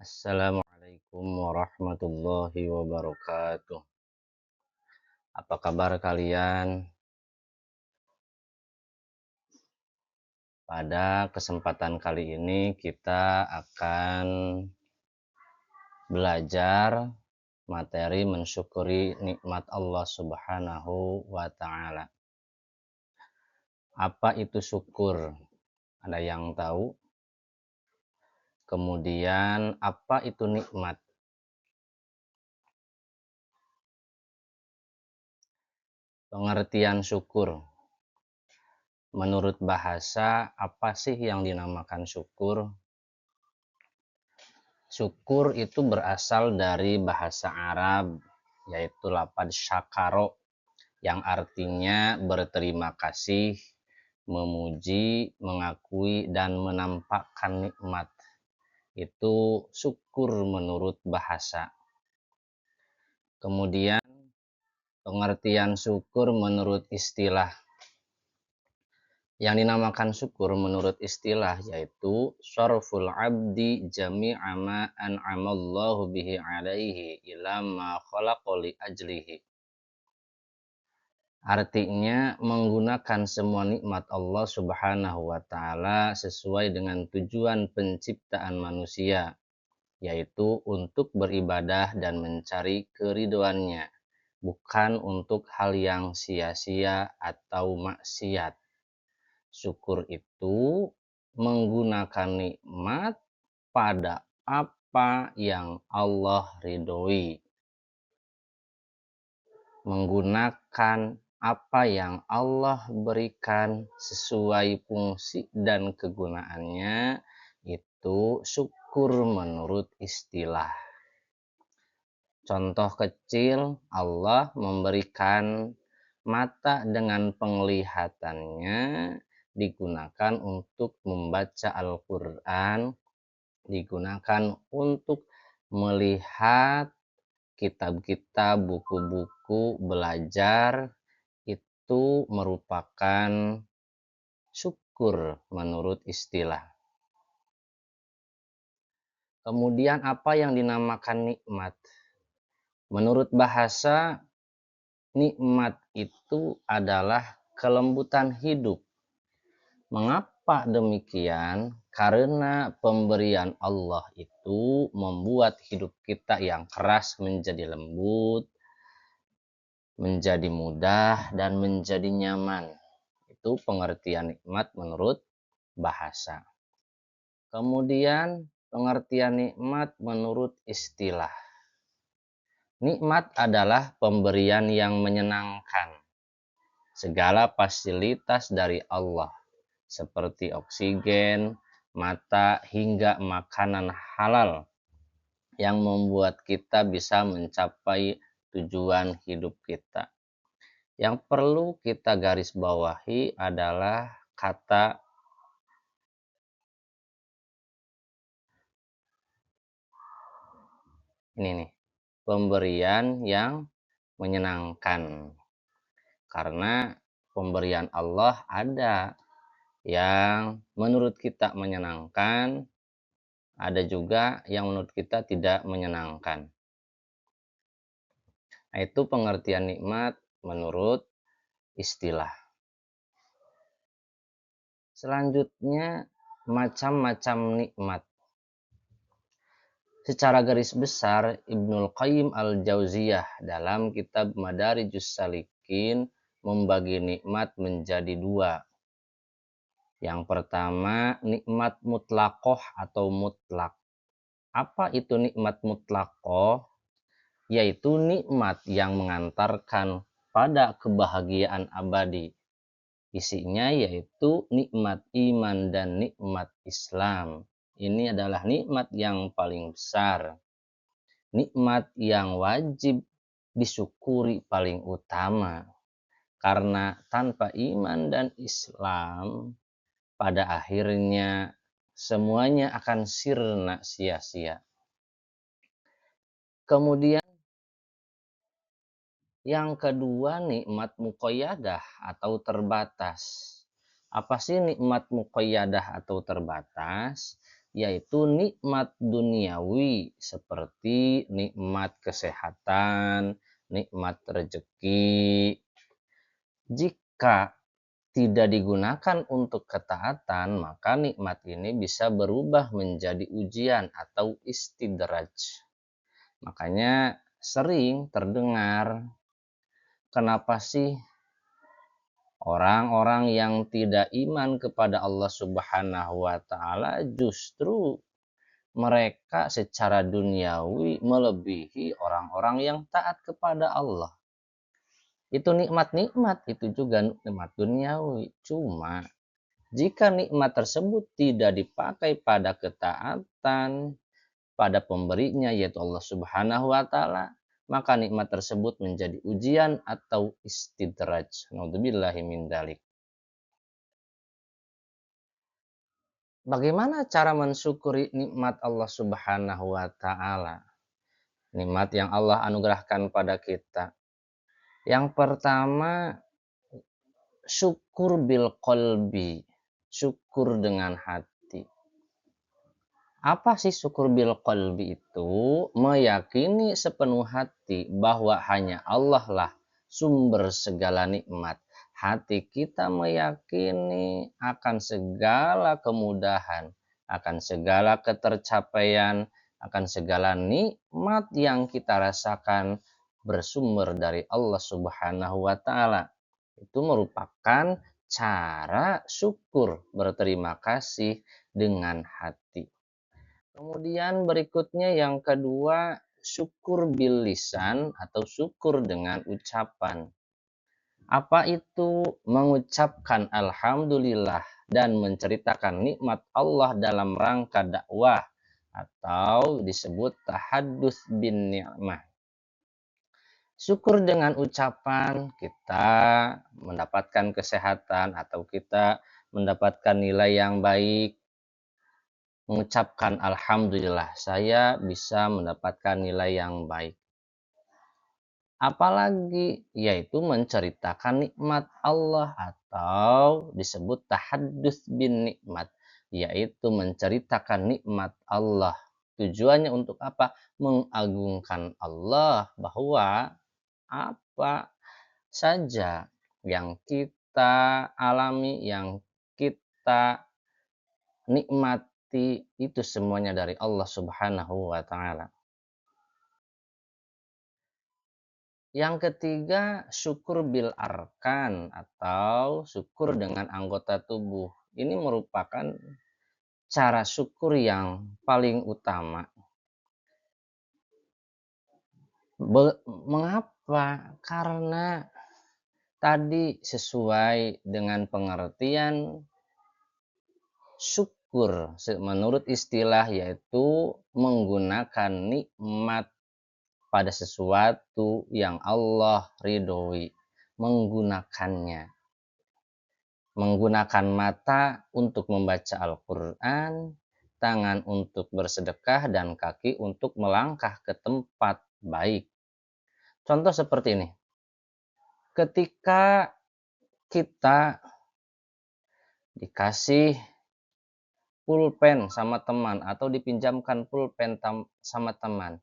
Assalamualaikum warahmatullahi wabarakatuh. Apa kabar kalian? Pada kesempatan kali ini kita akan belajar materi mensyukuri nikmat Allah Subhanahu wa Ta'ala. Apa itu syukur? Ada yang tahu? Kemudian, apa itu nikmat? Pengertian syukur. Menurut bahasa, apa sih yang dinamakan syukur? Syukur itu berasal dari bahasa Arab, yaitu lafaz syakaro, yang artinya berterima kasih, memuji, mengakui, dan menampakkan nikmat. Itu syukur menurut bahasa. Kemudian, pengertian syukur menurut istilah. Yang dinamakan syukur menurut istilah yaitu syarful abdi jami'a ma an'amallahu bihi alaihi ila ma khalaqa li ajlihi. Artinya menggunakan semua nikmat Allah Subhanahu wa Ta'ala sesuai dengan tujuan penciptaan manusia, yaitu untuk beribadah dan mencari keridhoannya, bukan untuk hal yang sia-sia atau maksiat. Syukur itu menggunakan nikmat pada apa yang Allah ridhoi. Menggunakan apa yang Allah berikan sesuai fungsi dan kegunaannya, itu syukur menurut istilah. Contoh kecil, Allah memberikan mata dengan penglihatannya digunakan untuk membaca Al-Quran, digunakan untuk melihat kitab-kitab, buku-buku, belajar. Itu merupakan syukur menurut istilah. Kemudian apa yang dinamakan nikmat? Menurut bahasa, nikmat itu adalah kelembutan hidup. Mengapa demikian? Karena pemberian Allah itu membuat hidup kita yang keras menjadi lembut, menjadi mudah, dan menjadi nyaman. Itu pengertian nikmat menurut bahasa. Kemudian pengertian nikmat menurut istilah. Nikmat adalah pemberian yang menyenangkan. Segala fasilitas dari Allah, seperti oksigen, mata, hingga makanan halal yang membuat kita bisa mencapai tujuan hidup kita. Yang perlu kita garis bawahi adalah kata ini nih, pemberian yang menyenangkan. Karena pemberian Allah ada yang menurut kita menyenangkan, ada juga yang menurut kita tidak menyenangkan. Nah, itu pengertian nikmat menurut istilah. Selanjutnya, macam-macam nikmat. Secara garis besar, Ibnul Qayyim al-Jauziyah dalam kitab Madarijus Salikin membagi nikmat menjadi dua. Yang pertama, nikmat mutlaqoh atau mutlak. Apa itu nikmat mutlaqoh? Yaitu nikmat yang mengantarkan pada kebahagiaan abadi. Isinya yaitu nikmat iman dan nikmat Islam. Ini adalah nikmat yang paling besar. Nikmat yang wajib disyukuri paling utama. Karena tanpa iman dan Islam, pada akhirnya semuanya akan sirna sia-sia. Kemudian yang kedua, nikmat muqayyadah atau terbatas. Apa sih nikmat muqayyadah atau terbatas? yaitu nikmat duniawi seperti nikmat kesehatan, nikmat rezeki. Jika tidak digunakan untuk ketaatan, maka nikmat ini bisa berubah menjadi ujian atau istidraj. Makanya sering terdengar, kenapa sih orang-orang yang tidak iman kepada Allah Subhanahu wa Ta'ala justru mereka secara duniawi melebihi orang-orang yang taat kepada Allah. Itu nikmat-nikmat, itu juga nikmat duniawi. Cuma jika nikmat tersebut tidak dipakai pada ketaatan pada pemberinya yaitu Allah Subhanahu wa Ta'ala, maka nikmat tersebut menjadi ujian atau istidraj. Naudzubillahi min dzalik. Bagaimana cara mensyukuri nikmat Allah Subhanahu wa Ta'ala? Nikmat yang Allah anugerahkan pada kita. Yang pertama, syukur bil qalbi, syukur dengan hati. Apa sih syukur bil qalbi itu? Meyakini sepenuh hati bahwa hanya Allah lah sumber segala nikmat. Hati kita meyakini akan segala kemudahan, akan segala ketercapaian, akan segala nikmat yang kita rasakan bersumber dari Allah Subhanahu wa Ta'ala. Itu merupakan cara syukur, berterima kasih dengan hati. Kemudian berikutnya yang kedua, syukur bil lisan atau syukur dengan ucapan. Apa itu mengucapkan alhamdulillah dan menceritakan nikmat Allah dalam rangka dakwah atau disebut tahaddus bin ni'mah. Syukur dengan ucapan kita mendapatkan kesehatan atau kita mendapatkan nilai yang baik. Mengucapkan alhamdulillah saya bisa mendapatkan nilai yang baik. Apalagi yaitu menceritakan nikmat Allah atau disebut tahaddus bin nikmat, yaitu menceritakan nikmat Allah. Tujuannya untuk apa? Mengagungkan Allah, bahwa apa saja yang kita alami, yang kita nikmati, itu semuanya dari Allah Subhanahu wa Ta'ala. Yang ketiga, syukur bil arkan atau syukur dengan anggota tubuh. Ini merupakan cara syukur yang paling utama. Mengapa? Karena tadi sesuai dengan pengertian syukur menurut istilah, yaitu menggunakan nikmat pada sesuatu yang Allah ridhoi, menggunakan mata untuk membaca Al-Quran, tangan untuk bersedekah, dan kaki untuk melangkah ke tempat baik. Contoh seperti ini, ketika kita dikasih pulpen sama teman atau dipinjamkan pulpen sama teman,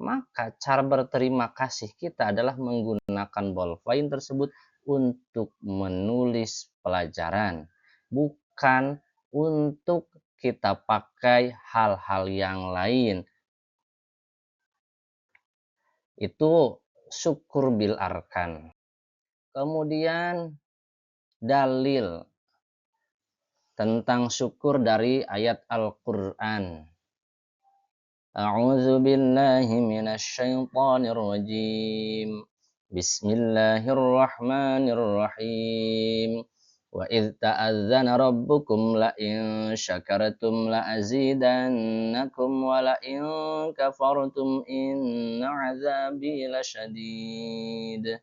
maka cara berterima kasih kita adalah menggunakan bolpen tersebut untuk menulis pelajaran, bukan untuk kita pakai hal-hal yang lain. Itu syukur bil arkan. Kemudian dalil tentang syukur dari ayat Al-Quran. A'udzu billahi minasy syaithanir rajim. Bismillahirrahmanirrahim. Wa idz ta'adzana rabbukum la in syakartum la azidannakum wa la in kafartum inna 'adzabi lasyadid.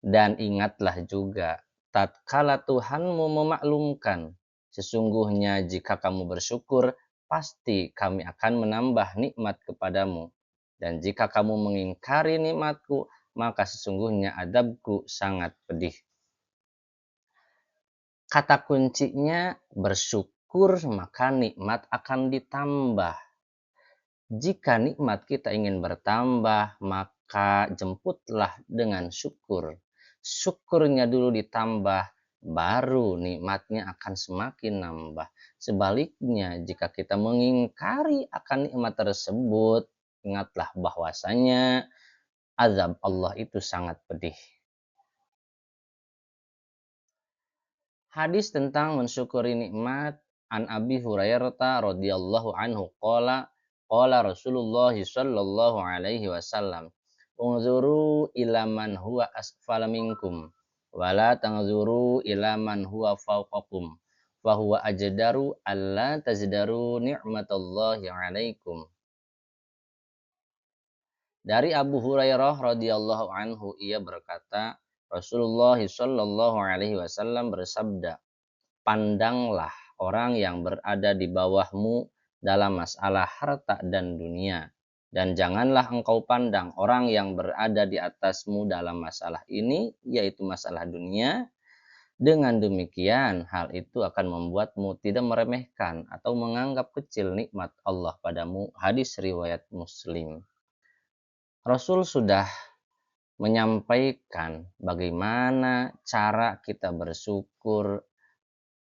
Dan ingatlah juga tatkala Tuhanmu memaklumkan, sesungguhnya jika kamu bersyukur, pasti kami akan menambah nikmat kepadamu. Dan jika kamu mengingkari nikmatku, maka sesungguhnya adabku sangat pedih. Kata kuncinya bersyukur. bersyukur, maka nikmat akan ditambah. Jika nikmat kita ingin bertambah, maka jemputlah dengan syukur. Syukurnya dulu ditambah, baru nikmatnya akan semakin nambah. Sebaliknya, jika kita mengingkari akan nikmat tersebut, ingatlah bahwasanya azab Allah itu sangat pedih. Hadis tentang mensyukuri nikmat an Abi Hurairah radhiyallahu anhu qala qala Rasulullah sallallahu alaihi wasallam unzuru ila man huwa asfala minkum wa la tanzuru ila man huwa fawqakum fa huwa ajdaru alla tazdaru ni'matallahi alaikum. Dari Abu Hurairah radhiyallahu anhu ia berkata, Rasulullah sallallahu alaihi wasallam bersabda, pandanglah orang yang berada di bawahmu dalam masalah harta dan dunia, dan janganlah engkau pandang orang yang berada di atasmu dalam masalah ini, yaitu masalah dunia. Dengan demikian, hal itu akan membuatmu tidak meremehkan atau menganggap kecil nikmat Allah padamu. Hadis riwayat Muslim. Rasul sudah menyampaikan bagaimana cara kita bersyukur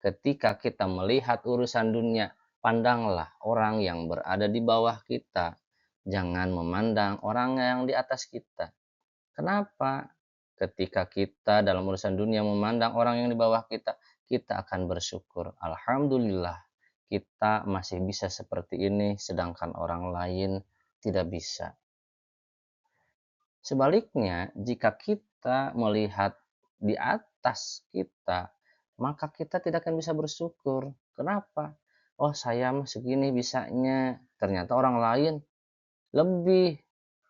ketika kita melihat urusan dunia. Pandanglah orang yang berada di bawah kita, jangan memandang orang yang di atas kita. Kenapa? Ketika kita dalam urusan dunia memandang orang yang di bawah kita, kita akan bersyukur. Alhamdulillah, kita masih bisa seperti ini, sedangkan orang lain tidak bisa. Sebaliknya, jika kita melihat di atas kita, maka kita tidak akan bisa bersyukur. Kenapa? Oh, saya mah segini bisanya. Ternyata orang lain lebih,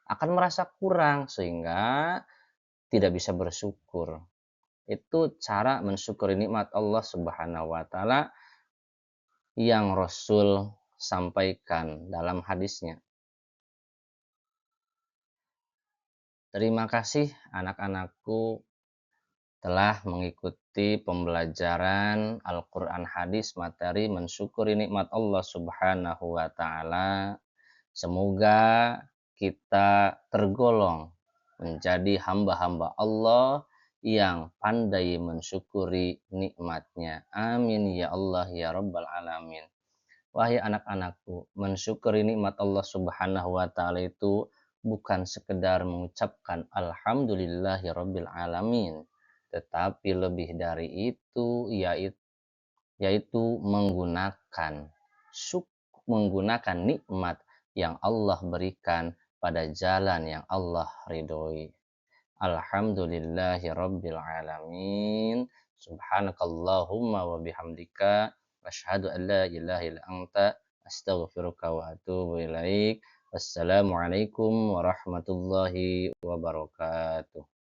akan merasa kurang sehingga tidak bisa bersyukur. Itu cara mensyukuri nikmat Allah Subhanahu wa taala yang Rasul sampaikan dalam hadisnya. Terima kasih anak-anakku telah mengikuti pembelajaran Al-Quran hadis materi mensyukuri nikmat Allah Subhanahu wa taala. Semoga kita tergolong menjadi hamba-hamba Allah yang pandai mensyukuri nikmatnya. Amin ya Allah ya Rabbal alamin. Wahai anak-anakku, mensyukuri nikmat Allah Subhanahu wa taala itu bukan sekedar mengucapkan alhamdulillahi rabbil alamin, tetapi lebih dari itu yaitu menggunakan nikmat yang Allah berikan pada jalan yang Allah ridhoi. Alhamdulillahi rabbil alamin. Subhanakallahumma wa bihamdika asyhadu an la ilaha illa anta astaghfiruka wa atubu ilaik. Wassalamualaikum warahmatullahi wabarakatuh.